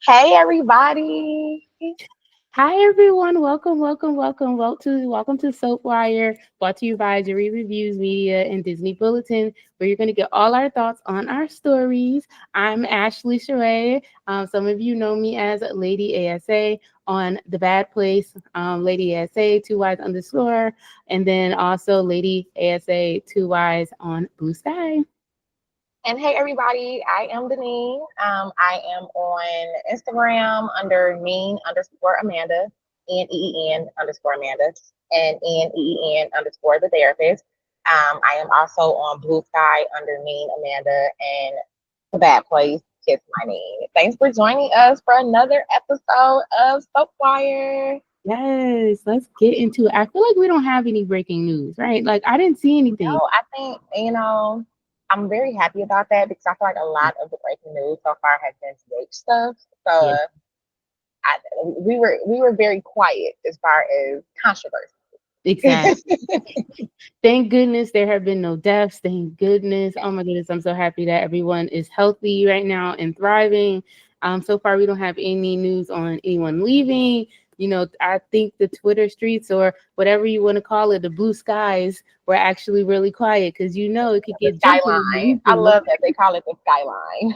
Hey everybody. Hi everyone, welcome to Soapwire, brought to you by Jury Reviews Media and Disney Bulletin, where you're going to get all our thoughts on our stories. I'm Ashley Sheree. Some of you know me as Lady ASA on The Bad Place, Lady ASA 2Ys underscore, and then also Lady ASA 2Ys on Blue Sky. And hey everybody, I am Deneen. I am on Instagram under Neen underscore Amanda, Neen underscore Amanda, and Neen underscore the therapist. I am also on Blue Sky under Neen Amanda and The Bad Place, Kiss My Name. Thanks for joining us for another episode of Soapwire. Yes, let's get into it. I feel like we don't have any breaking news, right? Like I didn't see anything. No, I think, I'm very happy about that because I feel like a lot of the breaking news so far has been CH stuff. So Yeah. we were very quiet as far as controversy. Exactly. Thank goodness there have been no deaths. Thank goodness. Oh my goodness, I'm so happy that everyone is healthy right now and thriving. So far we don't have any news on anyone leaving. I think the Twitter streets or whatever you want to call it, the blue skies were actually really quiet because it could The get jumping on the skyline. I weekend. love that they call it the skyline.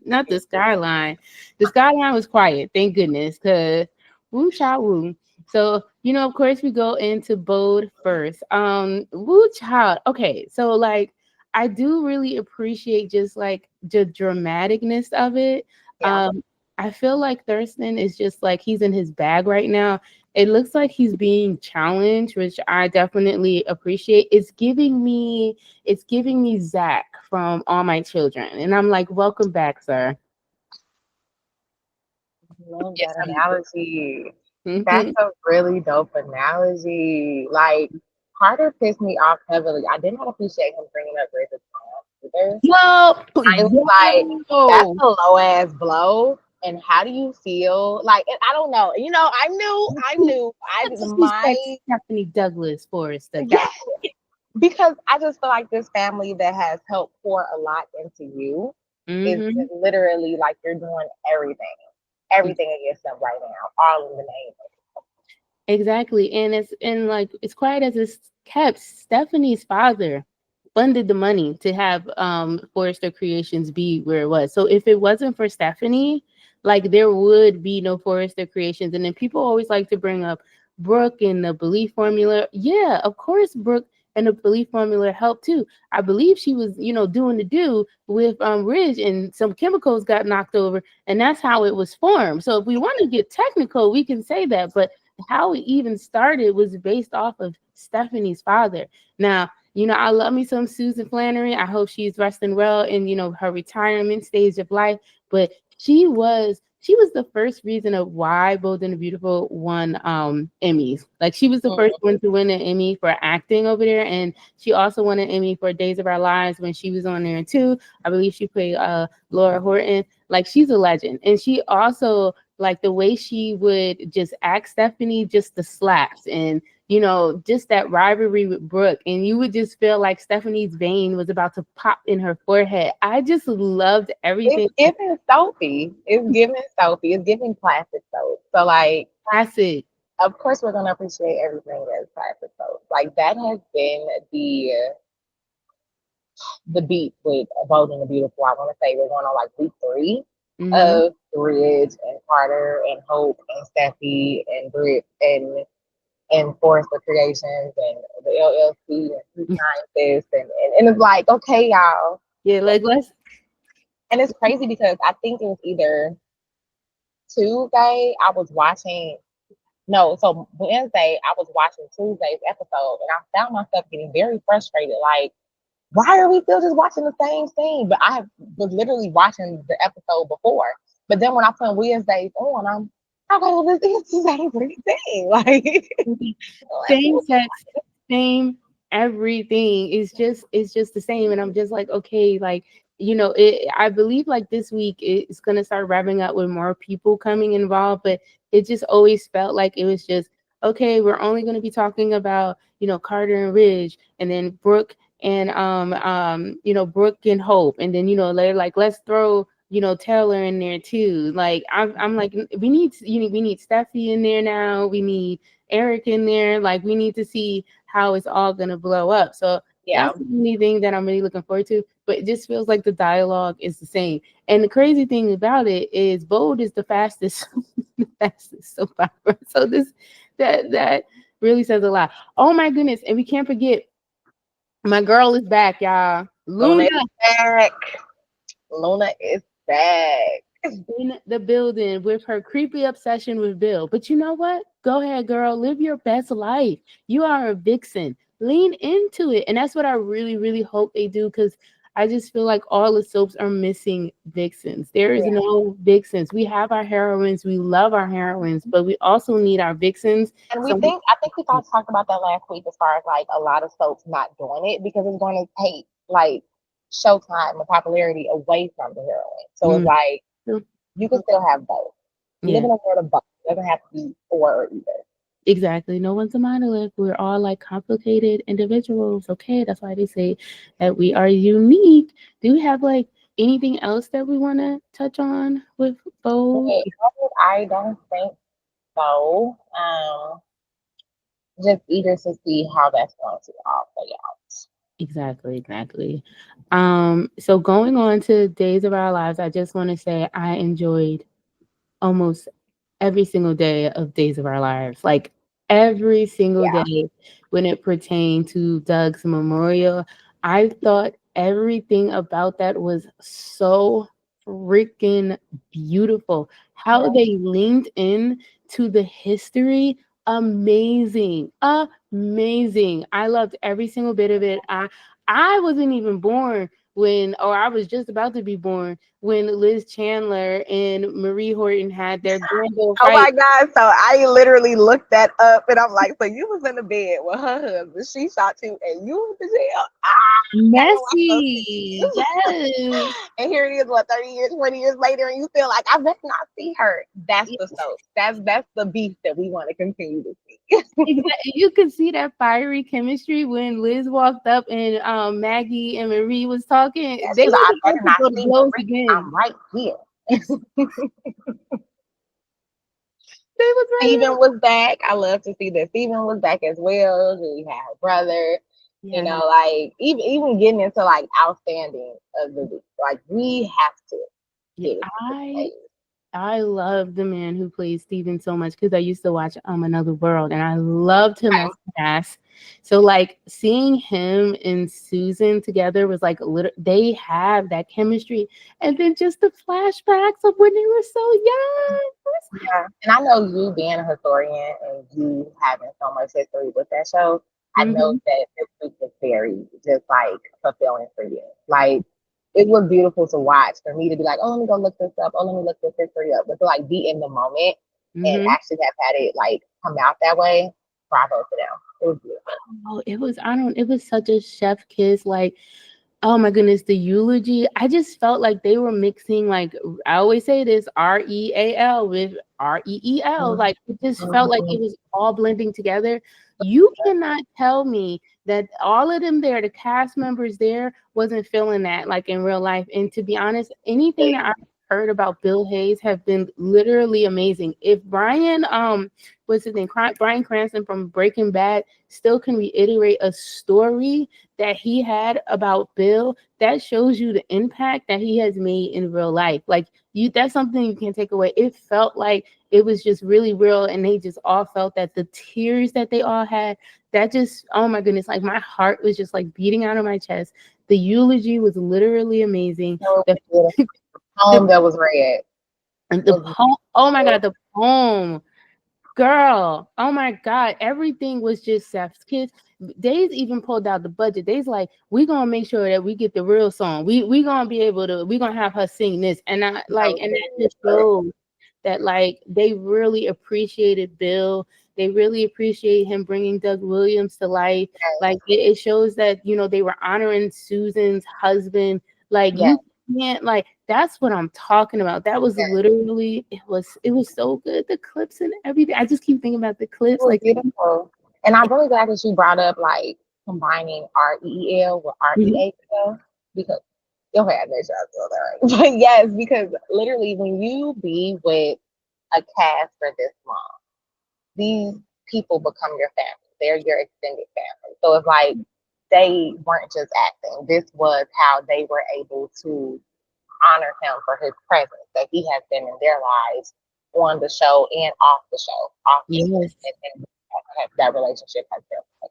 Not the skyline. The skyline was quiet, thank goodness, because woo child woo. So, of course we go into bold first. Woo child. Okay, so like I do really appreciate just like the dramaticness of it. Yeah. Um, I feel like Thurston is just like he's in his bag right now. It looks like he's being challenged, which I definitely appreciate. It's giving me Zach from All My Children. And I'm like, welcome back, sir. Love Yes, that I'm. analogy. That's Mhm. a really dope analogy. Like Carter pissed me off heavily. I did not appreciate him bringing up Bridget's mom either. Yo, I was like, that's yo. a low ass blow. And how do you feel? Like, and I don't know. I Not my disrespect Stephanie Douglas Forrester. yeah, That because I just feel like this family that has helped pour a lot into you is hmm literally like you're doing everything against them right now, all in the name exactly. And like it's quiet as it's kept. Stephanie's father funded the money to have Forrester Creations be where it was. So if it wasn't for Stephanie, like there would be no Forrester Creations. And then people always like to bring up Brooke and the belief formula. Yeah, of course Brooke and the belief formula helped too. I believe she was, doing the do with Ridge and some chemicals got knocked over and that's how it was formed. So if we want to get technical, we can say that, but how it even started was based off of Stephanie's father. Now, I love me some Susan Flannery. I hope she's resting well in, her retirement stage of life. But she was the first reason of why Bold and the Beautiful won Emmys. Like she was the of. first one to win an Emmy for acting over there. And she also won an Emmy for Days of Our Lives when she was on there too. I believe she played Laura Horton. Like she's a legend. And she also like the way she would just act Stephanie, just the slaps and just that rivalry with Brooke, and you would just feel like Stephanie's vein was about to pop in her forehead. I just loved It's everything. giving Sophie. It's giving Sophie. It's giving classic soap. So like, Classic. of course, we're gonna appreciate everything that's classic soap. Like that has been the beat with Bold and the Beautiful. I want to say we're going on like week three hmm of Ridge and Carter and Hope and Steffi and Britt and Forrester Creations and the LLC and Three Scientists and it's like okay y'all. Yeah, like let's. And it's crazy because I think it was either Tuesday I was watching. No, so Wednesday I was watching Tuesday's episode, and I found myself getting very frustrated. Like, why are we still just watching the same thing? But I was literally watching the episode before. But then when I put Wednesdays on, I'm like, well, this is the same freaking thing. Like, let's Same move sex, same everything. It's just the same. And I'm just like, okay, like, I believe like this week it's gonna start wrapping up with more people coming involved, but it just always felt like it was just okay, we're only gonna be talking about, Carter and Ridge and then Brooke and Brooke and Hope. And then, they're like, let's throw Taylor in there too. Like I'm like, we need Steffi in there now. We need Eric in there. Like we need to see how it's all gonna blow up. So Yeah. that's the only thing that I'm really looking forward to. But it just feels like the dialogue is the same. And the crazy thing about it is Bold is the fastest, the fastest soap opera. So that really says a lot. Oh my goodness. And we can't forget my girl is back, y'all. Luna Luna is back. Luna is back. in the building with her creepy obsession with Bill. But you know what? Go ahead, girl. Live your best life. You are a vixen. Lean into it. And that's what I really, really hope they do, because I just feel like all the soaps are missing vixens. There is Yeah. no vixens. We have our heroines. We love our heroines, but we also need our vixens. And So I think we talked about that last week as far as like a lot of soaps not doing it because it's going to take like showtime and popularity away from the heroine. So it's mm, like you can still have both. We live yeah. in a world of both. It doesn't have to be or or either. Exactly. No one's a monolith. We're all like complicated individuals. Okay. That's why they say that we are unique. Do we have like anything else that we want to touch on with Vogue? But I don't think so. Just eager to see how that's going to all play out. Exactly. Exactly. So going on to Days of Our Lives, I just want to say I enjoyed almost every single day of Days of Our Lives. Like every single Yeah. day when it pertained to Doug's memorial, I thought everything about that was so freaking beautiful. How Mhm. they leaned in to the history, amazing. Amazing. I loved every single bit of it. I wasn't even born when, or I was just about to be born when Liz Chandler and Marie Horton had their grand old Oh fight. my God. So I literally looked that up and I'm like, so you was in the bed with her husband. She shot you and you was in jail. Gotta go watch those Messy, pictures. yes. And here it is, what, 30 years, 20 years later, and you feel like I better not see her. That's the soap. That's the beef that we want to continue to see. Exactly. You could see that fiery chemistry when Liz walked up and Maggie and Marie was talking. Yeah, They she's like, were I about better to not go to see blows Marie. again. I'm right here. They was right Steven was back. I love to see that Steven was back as well. We had her brother. You here. know, like even getting into like outstanding of the week. Like we have to Yeah, give it to I the I love the man who plays Steven so much because I used to watch Another World and I loved him as Cass. So like seeing him and Susan together was like they have that chemistry, and then just the flashbacks of when they were so young. Yeah, and I know you being a historian and you having so much history with that show, I know Mhm. that this week was very just like fulfilling for you. Like it was beautiful to watch for me to be like, oh, let me go look this up. Oh, let me look this history up. But to like be in the moment and Mhm. actually have had it like come out that way, bravo to them. It was beautiful. Oh, it was I don't it was such a chef kiss. Like, oh my goodness, the eulogy. I just felt like they were mixing, like I always say this, REAL with REEL. Mhm. Like it just felt like Mhm. it was all blending together. You cannot tell me that all of them there, the cast members there, wasn't feeling that like in real life. And to be honest, anything that I've heard about Bill Hayes have been literally amazing. If Brian, what's his name, Brian Cranston from Breaking Bad, still can reiterate a story that he had about Bill, that shows you the impact that he has made in real life. Like that's something you can take away. It felt like it was just really real, and they just all felt that the tears that they all had, that just, oh my goodness, like my heart was just like beating out of my chest. The eulogy was literally amazing. So The beautiful. the Poem that was read the was poem, oh my beautiful. god, the poem. Girl, oh my God, everything was just Seth's kiss. They's even pulled out the budget. They's like, we gonna make sure that we get the real song. We gonna be able to. We gonna have her sing this, and I That like, was and that good. just shows that like they really appreciated Bill. They really appreciate him bringing Doug Williams to life. Like it shows that they were honoring Susan's husband. Like Yeah, you can't like that's what I'm talking about. That was yeah. literally it was so good. The clips and everything. I just keep thinking about the It clips. was Like beautiful. And I'm really glad that you brought up like combining REEL with mhm, REAL because Okay, I made sure I spelled that right. But yes, because literally when you be with a cast for this long, these people become your family. They're your extended family. So it's like they weren't just acting. This was how they were able to honor him for his presence that he has been in their lives on the show and off the show, off the screen. Yes. And that relationship has been.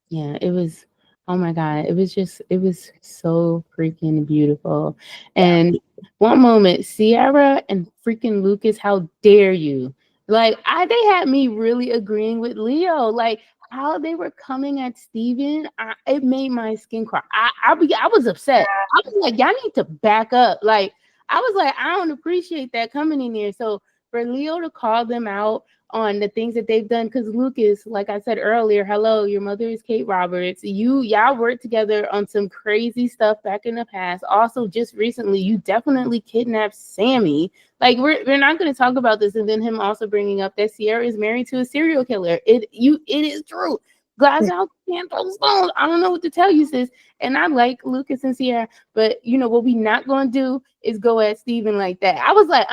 Yeah, it was, oh my God, it was so freaking beautiful. Yeah. And one moment, Sierra and freaking Lucas, how dare you? Like, they had me really agreeing with Leo. Like, how they were coming at Steven, it made my skin crawl. I was upset. I was like, y'all need to back up. Like, I was like, I don't appreciate that coming in here. So for Leo to call them out on the things that they've done, because Lucas, like I said earlier, hello, your mother is Kate Roberts. Y'all worked together on some crazy stuff back in the past. Also, just recently, you definitely kidnapped Sammy. Like, we're not going to talk about this, and then him also bringing up that Sierra is married to a serial killer. It is true. Glass house can't throw stones. I don't know what to tell you, sis. And I like Lucas and Sierra, but you know what we not going to do is go at Steven like that. I was like,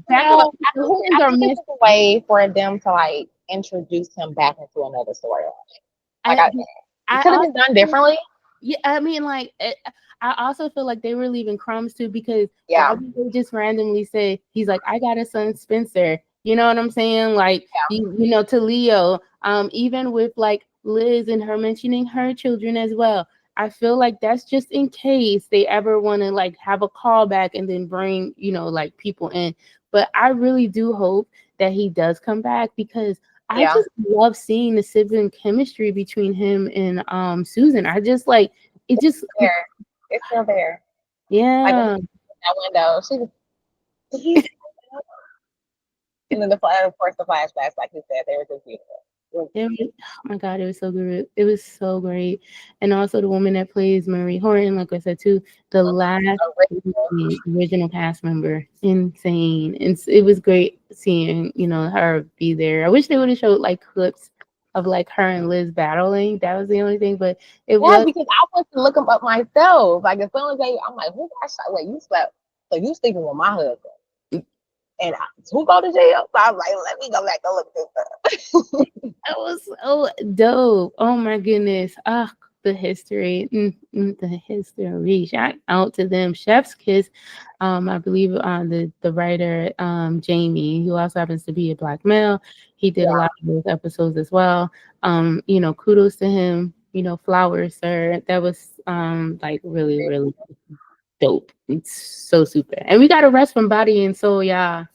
back up. No, The hands I are think this missing. is a way for them to like introduce him back into another storyline. Like I it I could have been done also, differently. yeah, I mean, like, I also feel like they were leaving crumbs too, because why Yeah, would they just randomly say he's like, I got a son, Spencer? You know what I'm saying? Like, yeah, to Leo, even with like Liz and her mentioning her children as well. I feel like that's just in case they ever want to like have a callback and then bring, like people in. But I really do hope that he does come back, because I yeah. just love seeing the sibling chemistry between him and Susan. I just like it just There, it's still there. Like when he yeah. was in that window, she was. He's, and then of course, the flashbacks, like you said, they were just beautiful. Oh my God, it was so good. It was so great. And also the woman that plays Marie Horton, like I said too, the last Original. original cast member, insane. And it was great seeing, her be there. I wish they would have showed like clips of like her and Liz battling. That was the only thing, but it Yeah, was. because I went to look him up myself. Like as soon as I'm like, who got shot? Wait, you slept? So you sleeping with my husband? And who go to jail? So I was like, let me go back and look this up. That was so dope. Oh my goodness. Ah, the history. The history. Shout out to them. Chef's Kiss. I believe the writer, Jamie, who also happens to be a black male. He did a Yeah, lot of those episodes as well. Kudos to him. Flowers, sir. That was like really, really dope. It's so super. And we got a rest from body and soul, y'all.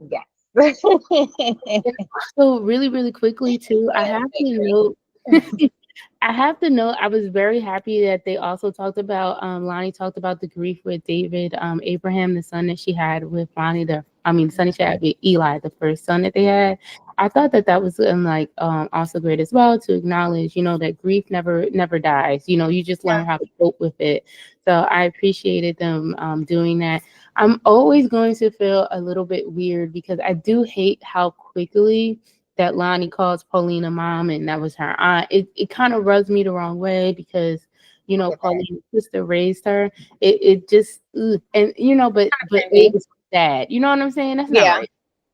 yes. So really, really quickly too, I have to note. I have to note, I was very happy that they also talked about, Lonnie talked about the grief with David Abraham, the son that she had with Lonnie, son she had with Eli, the first son that they had. I thought that was like also great as well, to acknowledge, that grief never dies. You just Yeah, learn how to cope with it. So I appreciated them doing that. I'm always going to feel a little bit weird, because I do hate how quickly that Lonnie calls Paulina mom, and that was her aunt. It kind of rubs me the wrong way, because I get that. Paulina's sister raised her. It just ugh. And but it Cringy. was sad. You know what I'm saying? That's not Yeah, right.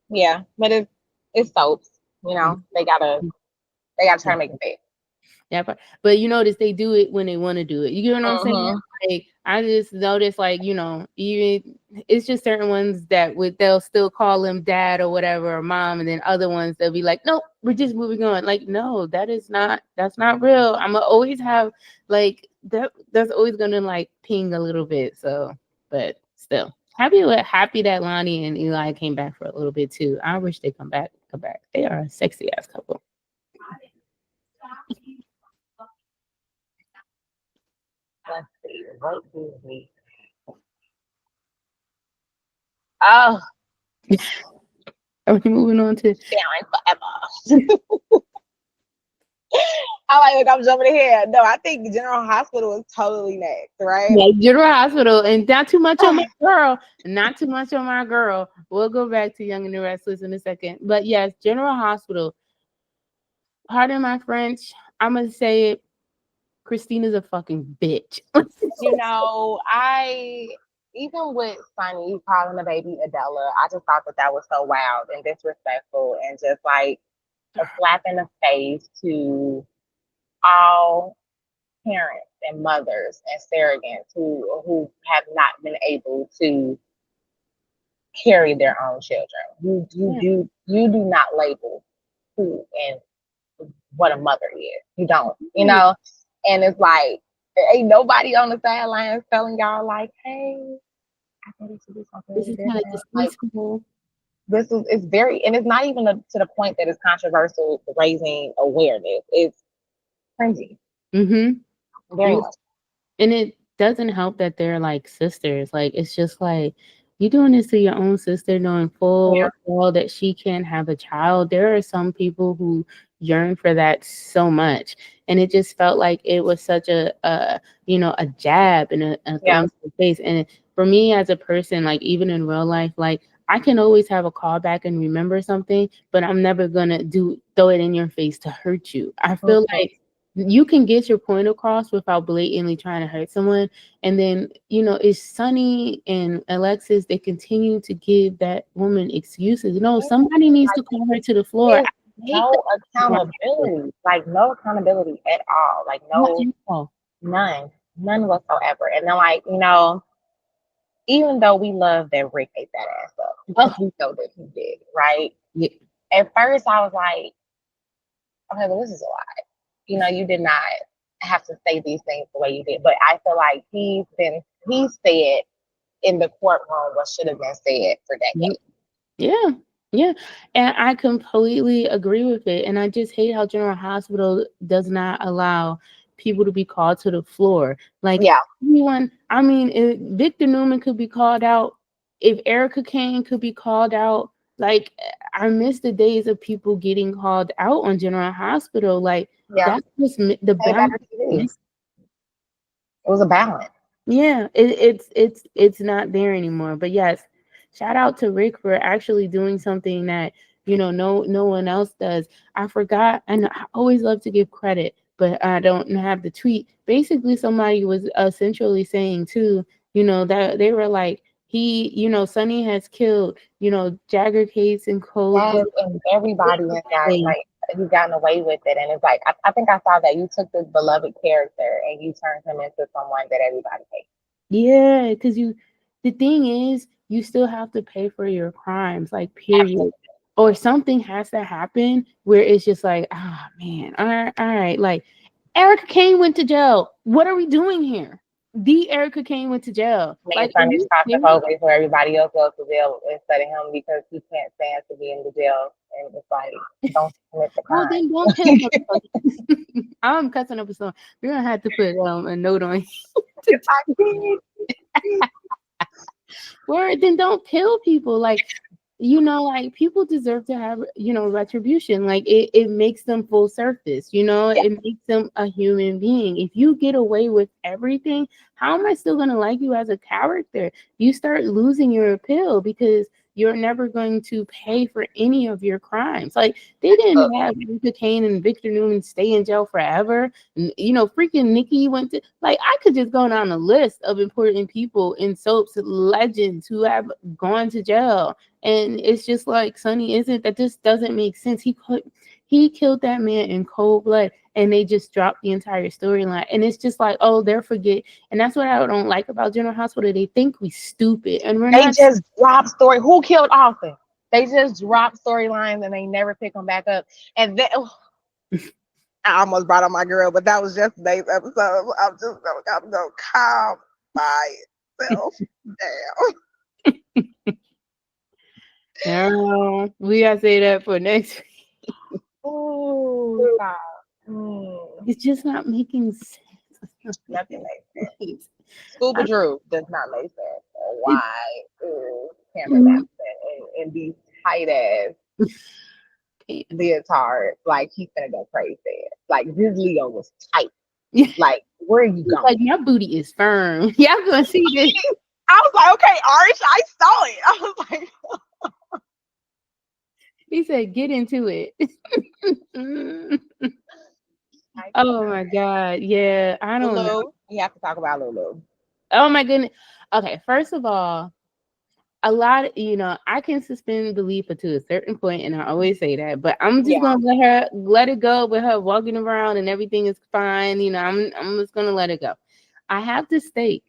yeah, but it's soaps. They gotta try to make it big. Yeah, but you notice they do it when they want to do it. You know what I'm saying? Mm-hmm. Like, I just noticed, like, even it's just certain ones that they'll still call them dad or whatever, or mom, and then other ones they'll be like, nope, we're just moving on. Like, no, that's not real. I'm gonna always have like that's always gonna like ping a little bit. So, but still. Happy that Lonnie and Eli came back for a little bit too. I wish they come back. Come back. They are a sexy ass couple. Let's see. What do we? Oh, Are we moving on to Sharon forever. Look, I'm jumping ahead. No, I think General Hospital is totally next, right? yeah, General Hospital? And not too much on my girl. Not too much on my girl. We'll go back to Young and the Restless in a second. But yes, General Hospital. Pardon my French. I'm gonna say it. Christina's a fucking bitch. I even with Sunny calling the baby Adela, I just thought that was so wild and disrespectful and just like a slap in the face to all parents and mothers and surrogates who have not been able to carry their own children. You do not label who and what a mother is. You don't, and it's like ain't nobody on the sidelines telling y'all like, hey, I think we should do something This really is kind of different. Like distasteful. this is it's very, and it's not even to the point that it's controversial raising awareness. It's cringy. Very much. And it doesn't help that they're like sisters. Like it's just like you doing this to your own sister, knowing full well that she can't have a child. There are some people who yearn for that so much, and it just felt like it was such a a jab and a throw in the face. And for me as a person, like even in real life, like I can always have a callback and remember something, but I'm never gonna throw it in your face to hurt you. I feel like you can get your point across without blatantly trying to hurt someone. And then, it's Sunny and Alexis, they continue to give that woman excuses. No, somebody needs to call her to the floor. No accountability. Like no accountability at all. Like none whatsoever. And then like, even though we love that Rick ate that ass up, because we know that he did, right? Yeah. At first I was like, okay, well, this is a lie. You did not have to say these things the way you did. But I feel like he said in the courtroom what should have been said for decades. Yeah. And I completely agree with it. And I just hate how General Hospital does not allow people to be called to the floor. Like anyone, I mean, if Victor Newman could be called out, if Erica Kane could be called out, like I miss the days of people getting called out on General Hospital. Like that's just the balance. It was a balance. Yeah, it's not there anymore. But yes, shout out to Rick for actually doing something that no one else does. I forgot, and I always love to give credit, but I don't have the tweet. Basically, somebody was essentially saying too, that they were like, Sonny has killed, Jagger, Case, and Cole. And everybody has he's gotten away with it. And it's like, I think I saw that you took this beloved character and you turned him into someone that everybody hates. Yeah, because the thing is, you still have to pay for your crimes, like period. Absolutely. Or something has to happen where it's just like, man, all right. Like Erica Kane went to jail. What are we doing here? The Erica Kane went to jail. Like Sunny stopped the progress where everybody else goes to jail instead of him because he can't stand to be in the jail. And it's like, don't commit the crime. Well, then don't kill. I'm cussing up a song. We're gonna have to put a note on. Word, then don't kill people. Like people deserve to have retribution. Like it makes them full surface. It makes them a human being. If you get away with everything, how am I still gonna like you as a character? You start losing your appeal because you're never going to pay for any of your crimes. Like they didn't have Rika Kane and Victor Newman stay in jail forever. And, freaking Nikki went to, like, I could just go down a list of important people in soaps, legends who have gone to jail. And it's just like, Sonny, that just doesn't make sense. He killed that man in cold blood, and they just dropped the entire storyline. And it's just like, oh, they're forget. And that's what I don't like about General Hospital. They think we stupid, and we're not. They just drop story. Who killed Austin? They just drop storylines and they never pick them back up. And then I almost brought up my girl, but that was yesterday's episode. I'm gonna calm myself down. No, we gotta say that for next week. Oh, it's just not making sense. Nothing makes sense. Scuba Drew does not make sense. Why is Cameron Matheson in these tight ass leotard? Like he's gonna go crazy. Like this Leo was tight. Like where are you going? Like my booty is firm. Y'all gonna see this. I was like, okay, Arch, I saw it. I was like. He said, get into it. I Oh cannot. my God. Yeah, I don't know. Lulu, we have to talk about Lulu. Oh my goodness. Okay, first of all, a lot, I can suspend belief to a certain point, and I always say that, but I'm just Yeah, gonna let it go with her walking around and everything is fine. I'm just gonna let it go. I have to state,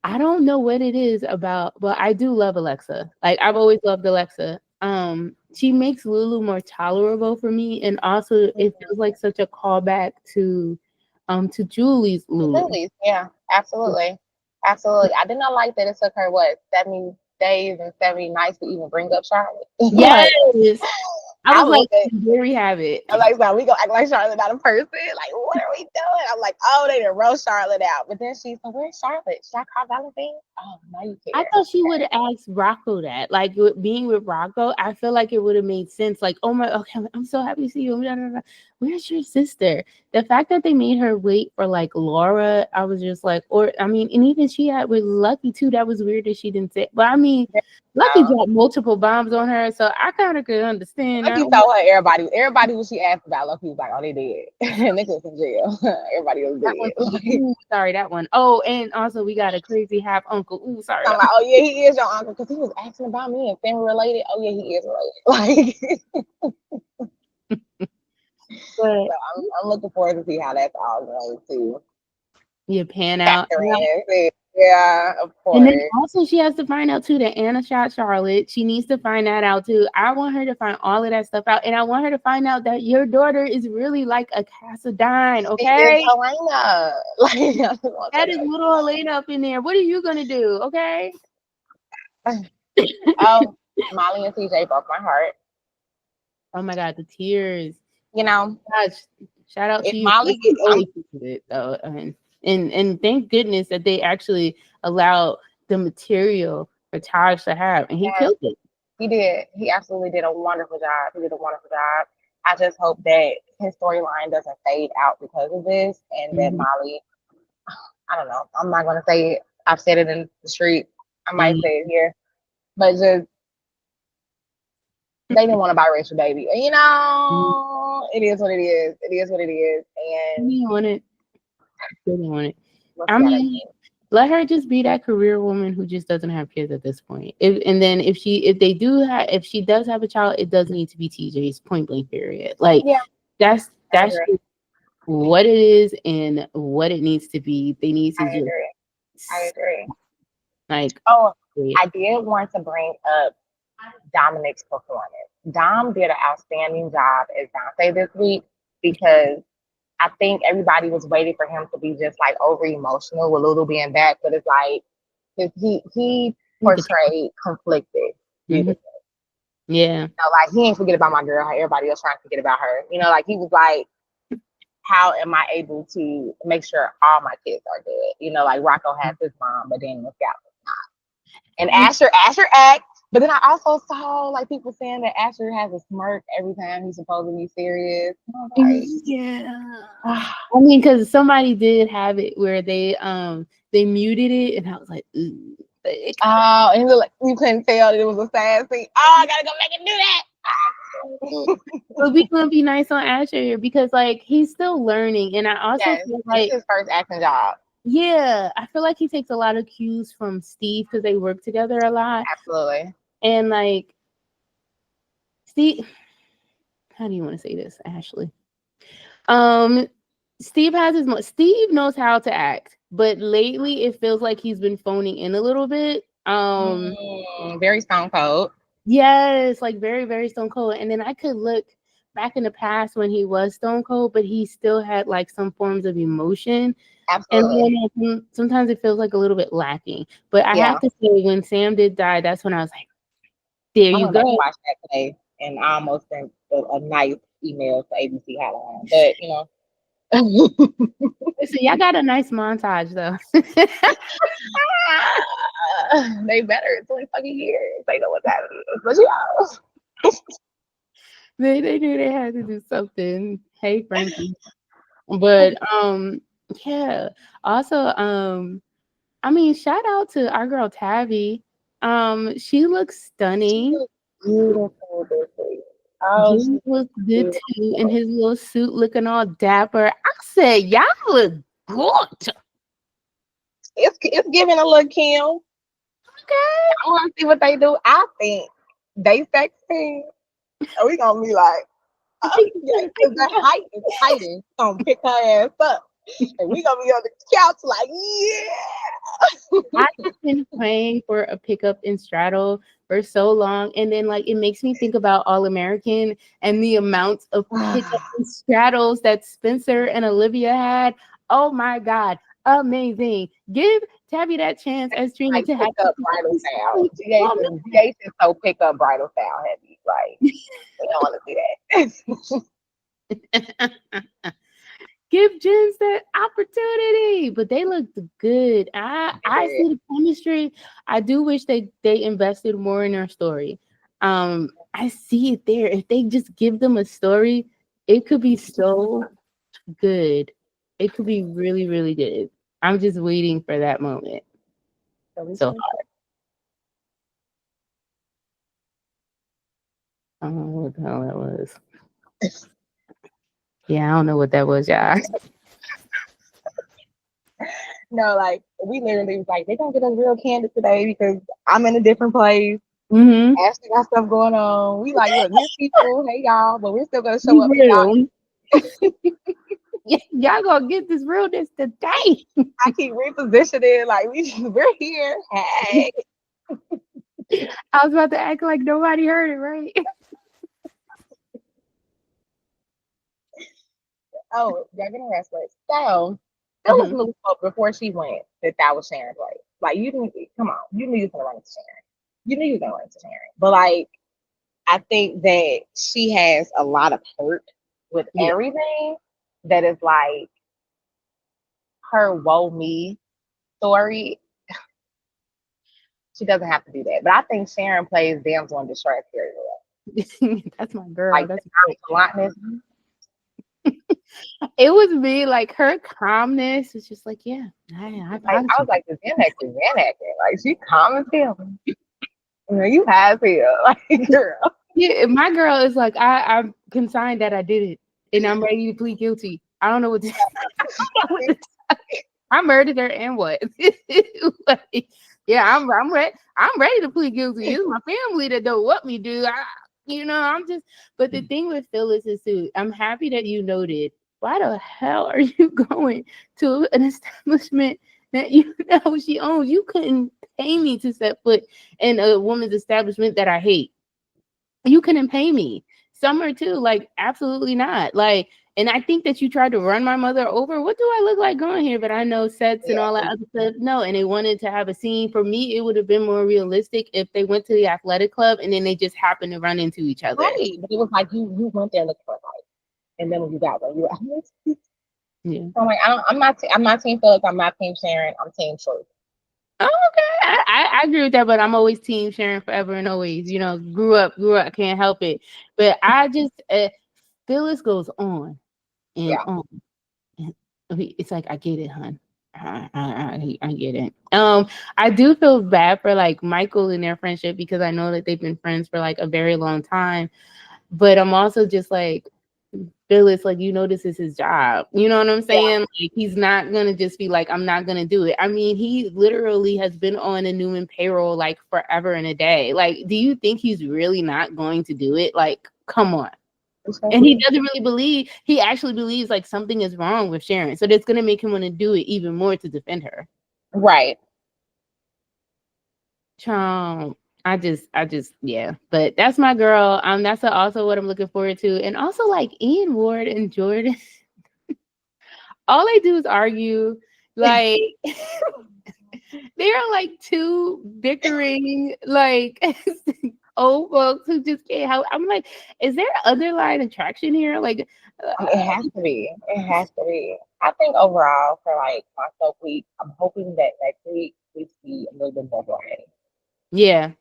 I don't know what it is about, but I do love Alexa. Like I've always loved Alexa. She makes Lulu more tolerable for me, and also it feels like such a callback to Julie's Lulu. Lilies. Yeah, absolutely, absolutely. I did not like that it took her what 70 days and 70 nights to even bring up Charlotte. Like Yes, I I was like, looked at. there we have it. I'm like, so we gonna act like Charlotte not a person? Like, what are we doing? I'm like, oh, they done wrote Charlotte out. But then she's like, where's Charlotte? Should I call Valentine? Oh, now you I care. thought she would have asked Rocco that. Like being with Rocco, I feel like it would have made sense. Like, oh my, okay, I'm so happy to see you. Blah, blah, blah. Where's your sister? The fact that they made her wait for like Laura, I was just like, or I mean, and even she had with Lucky too. That was weird that she didn't say. But I mean, Lucky Oh. dropped multiple bombs on her, so I kind of could understand. Lucky told her everybody who she asked about, Lucky was like, oh, they dead. Nicholas in jail. Everybody was That one, dead. Like, ooh, sorry, that one. Oh, and also we got a crazy half uncle. Ooh, sorry. I'm like, oh yeah, he is your uncle because he was asking about me and family related. Oh yeah, he is related. Like, But so I'm looking forward to see how that's all going to you pan out. factor in. Yeah, of And then course. also she has to find out too that Anna shot Charlotte. She needs to find that out too. I want her to find all of that stuff out. And I want her to find out that your daughter is really like a Cassadine, She is okay? Elena. Like, I just want to That is little Elena up in there. What are you gonna do? Okay. say oh, Molly and CJ broke my heart. Oh my god, the tears. You know, Gosh, shout out if to you. Molly This is gets, always it though. And thank goodness that they actually allowed the material for Taj to have, and he yes, killed it. he did. He absolutely did a wonderful job. He did a wonderful job. I just hope that his storyline doesn't fade out because of this, and that Mhm. Molly, I don't know. I'm not gonna say it. I've said it in the street. I might Mhm. say it here, but just they didn't want a biracial baby. You know, it is what it is. It is what it is. And He on it. Really on it. we'll I see how that mean, ends. let her just be that career woman who just doesn't have kids at this point. And then if she does have a child, it does need to be TJ's point blank period. Like Yeah, I that's agree. just what it is and what it needs to be. They need I to just agree. I agree. like Oh, wait. I did want to bring up Dominic's performance. Dom did an outstanding job as Dante this week because I think everybody was waiting for him to be just like over emotional with Lulu being back, but it's like he portrayed conflicted Mhm. beautifully. Yeah. You know, like he ain't forget about my girl, how everybody else trying to forget about her. You know, like he was like, how am I able to make sure all my kids are good? You know, like Rocco has his mom, but then Scout was not. And Asher act. But then I also saw like people saying that Asher has a smirk every time he's supposed to be serious. And I was like, Yeah. I mean, because somebody did have it where they muted it, and I was like, ooh. oh, and like, you couldn't tell that it was a sad scene. Oh, I gotta go back and do that. But we gonna be nice on Asher here because like he's still learning, and I also Yes, feel this is like his first acting job. yeah, I feel like he takes a lot of cues from Steve because they work together a lot, Absolutely. and like Steve, how do you want to say this, Ashley? Um, Steve knows how to act, but lately it feels like he's been phoning in a little bit. Very stone cold. Yes, like very, very stone cold. And then I could look back in the past when he was stone cold, but he still had like some forms of emotion. And Absolutely. then sometimes it feels like a little bit lacking. But I Yeah. have to say, when Sam did die, that's when I was like, there I you went back and go. watched that today, and I almost sent a nice email to ABC Hotline. But you know, Listen, y'all got a nice montage though. they better. It's only fucking years. They know what's happening. But yeah. They knew they had to do something. Hey Frankie. But yeah. Also, I mean, shout out to our girl Tabby. She looks She stunning. was beautiful this week. Oh, James she's looked good cute. too in his little suit, looking all dapper. I said, y'all look good. It's giving a look, Kim. Okay. I want to see what they do. I think they sexy. And we gonna be like, yeah, because the height is hiding. Gonna pick her ass up, and we gonna be on the couch like, yeah. I've been praying for a pickup in straddle for so long, and then like it makes me think about All American and the amount of pickup and straddles that Spencer and Olivia had. Oh my God, amazing! Give Tabby that chance as Trina Like to have pick up bridal style. GH is so pick up bridal style heavy. Like we don't want to see that. give Jens that opportunity. But they looked good. I see the chemistry. I do wish they invested more in their story. I see it there. If they just give them a story, it could be so good. It could be really, really good. I'm just waiting for that moment. So I don't know what the hell that was. Yeah, I don't know what that was, y'all. No, like we literally was like, they gonna get us real candid today because I'm in a different place. Mm-hmm. Ashley got stuff going on. We like, look, miss people, hey y'all, but we're still gonna show Be up for y'all. real. Y'all gonna get this realness today. I keep repositioning, like we're here. Hey. I was about to act like nobody heard it, right? Oh, y'all gonna wrestle. So Phyllis Mhm. knew before she went that was Sharon's place. Like you didn't come on, you knew you was gonna run into Sharon. You knew you was gonna run into Sharon. But like I think that she has a lot of hurt with Yeah. everything that is like her woe me story. She doesn't have to do that. But I think Sharon plays damsel in distress very well. That's my girl. Like That's the great. nonchalantness. It was me, like her calmness was just like, yeah, I Like got I you. was like, the Xanax is Xanax. Like she calm as hell. You know, you have here. Like girl. Yeah, my girl is like, I'm consigned that I did it, and I'm ready to plead guilty. I don't know what to, I murdered her and what? Like, yeah, I'm ready to plead guilty. It's my family that don't want me to. I'm just. But the thing with Phyllis is too. I'm happy that you noted. Why the hell are you going to an establishment that you know she owns? You couldn't pay me to set foot in a woman's establishment that I hate. You couldn't pay me. Summer too, like absolutely not. Like, and I think that you tried to run my mother over. What do I look like going here? But I know sets and Yeah. all that other stuff. No, and they wanted to have a scene. For me, it would have been more realistic if they went to the athletic club and then they just happened to run into each other. Right. But it was like you went there looking for a fight. And then when you got there, you were Yeah. so I'm like, I'm not team Phillips, I'm not team Sharon, I'm team Truth. Oh, okay. I agree with that, but I'm always team Sharon forever and always. Grew up, can't help it. But I just Phyllis goes on and Yeah. on. It's like I get it, hon. I get it. I do feel bad for like Michael and their friendship because I know that they've been friends for like a very long time. But I'm also just like Phyllis, like this is his job. You know what I'm Yeah. saying? Like he's not gonna just be like, I'm not gonna do it. I mean, he literally has been on a Newman payroll like forever and a day. Like, do you think he's really not going to do it? Like, come on. And he doesn't really believe, he actually believes like something is wrong with Sharon. So that's gonna make him want to do it even more to defend her. Right. Yeah. But that's my girl. That's also what I'm looking forward to. And also like Ian Ward and Jordan. All they do is argue. Like they are like two bickering, like old folks who just can't help. I'm like, is there other line attraction here? Like, It has to be. It has to be. I think overall for like my soap week, I'm hoping that next week we see a little bit more variety. yeah.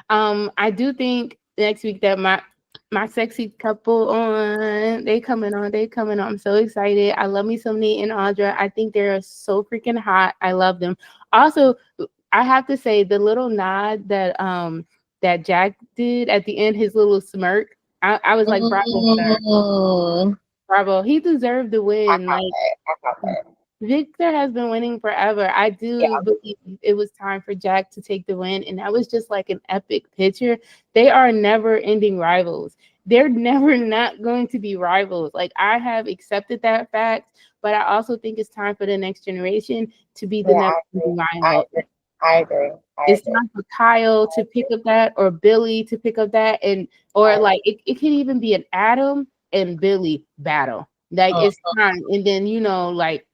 I do think next week that my sexy couple they coming on. I'm so excited. I love me some Nate and Audra. I think they're so freaking hot. I love them. Also, I have to say the little nod that Jack did at the end, his little smirk. I was like, bravo, sir. Mm, Bravo. He deserved the I win. caught Like, that. I caught that. Victor has been winning forever. I do Yeah, believe it was time for Jack to take the win, and that was just like an epic picture. They are never ending rivals. They're never not going to be rivals. Like, I have accepted that fact, but I also think it's time for the next generation to be the yeah, never I agree. ending I rival. agree. I agree. I It's agree. time for Kyle to pick up that, or Billy to pick up that, and or I like it can even be an Adam and Billy battle. Like, agree. it's time. And then, like,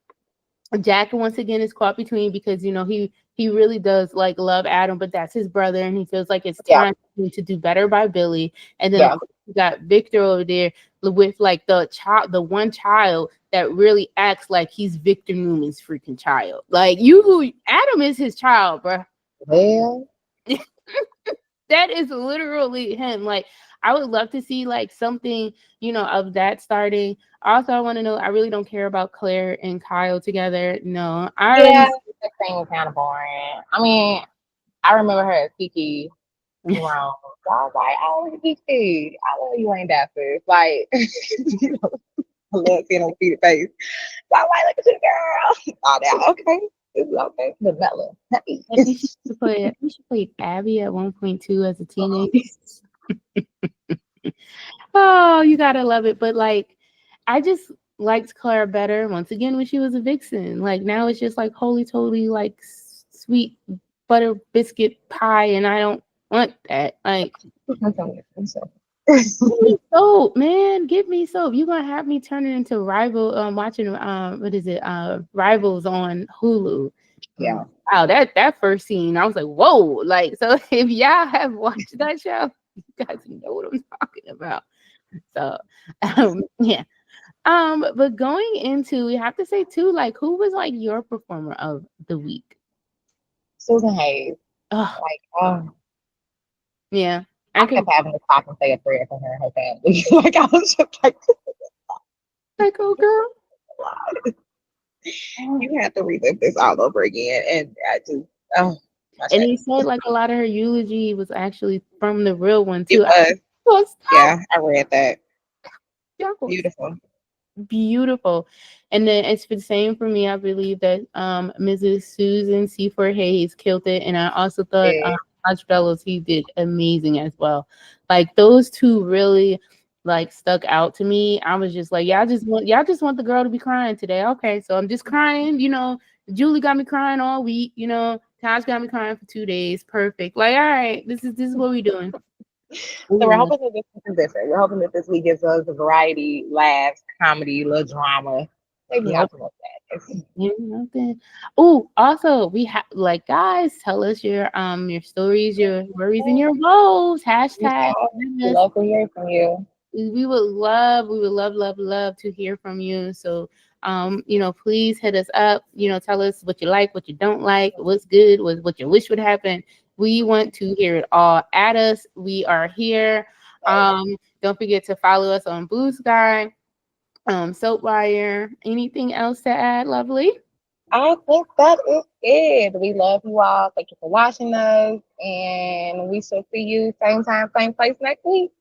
Jack once again is caught between, because he really does like love Adam, but that's his brother, and he feels like it's Yeah, time for him to do better by Billy. And then of yeah. course you got Victor over there with like the one child that really acts like he's Victor Newman's freaking child. Like, Adam is his child, bro. Well, That is literally him. Like, I would love to see like something, of that starting. Also, I want to know, I really don't care about Claire and Kyle together. No, I yeah, already that thing was kind of boring. I mean, I remember her as Kiki wrong. So I was like, oh, Kiki, I love you ain't that sis. Like, you know, I love seeing her feet face. So I'm like, look at you, girl. All that, okay. It's okay. The Bella. Hey. like, we should play Abby at 1.2 as a teenager. Oh, you gotta love it. But like, I just liked Claire better once again when she was a vixen. Like, now it's just like holy totally like sweet butter biscuit pie, and I don't want that. Like, give me soap, man. Give me soap. You're gonna have me turning into watching what is it? Rivals on Hulu. Yeah. Wow, that first scene, I was like, whoa. Like, so if y'all have watched that show, you guys know what I'm talking about. So yeah. But going into, we have to say too, like, who was like your performer of the week? Susan Hayes. Oh, Like, oh, yeah. I I could kept having to stop and say a prayer for her and her family. Like, I was just like, like, oh girl. you have to relive this all over again. And I just, oh, my And shit. he said like a lot of her eulogy was actually from the real one It too. I was, was yeah, I read that. so Beautiful. beautiful. And then it's the same for me. I believe that Mrs. Susan Seaford Hayes killed it, and I also thought Yeah. Hodge Bellows, he did amazing as well. Like, those two really like stuck out to me. I was just like, y'all just want the girl to be crying today. Okay, so I'm just crying. Julie got me crying all week. Taj got me crying for 2 days. Perfect. Like, all right, this is what we doing. So we're Yeah. hoping that this week is different. We're hoping that this week gives us a variety, laughs, comedy, little drama. Maybe Yep. not too much sadness. Nothing. Oh, also, we have like, guys, tell us your stories, your worries, and your woes. Hashtag. Yeah, we love to hear from you. We would love to hear from you. So, please hit us up. Tell us what you like, what you don't like, what's good, what you wish would happen. We want to hear it all. At us. We are here. Don't forget to follow us on Blue Sky, Soapwire. Anything else to add, lovely? I think that is it. We love you all. Thank you for watching us. And we shall see you same time, same place next week.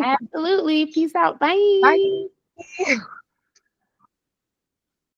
Absolutely. Peace out. Bye. Bye.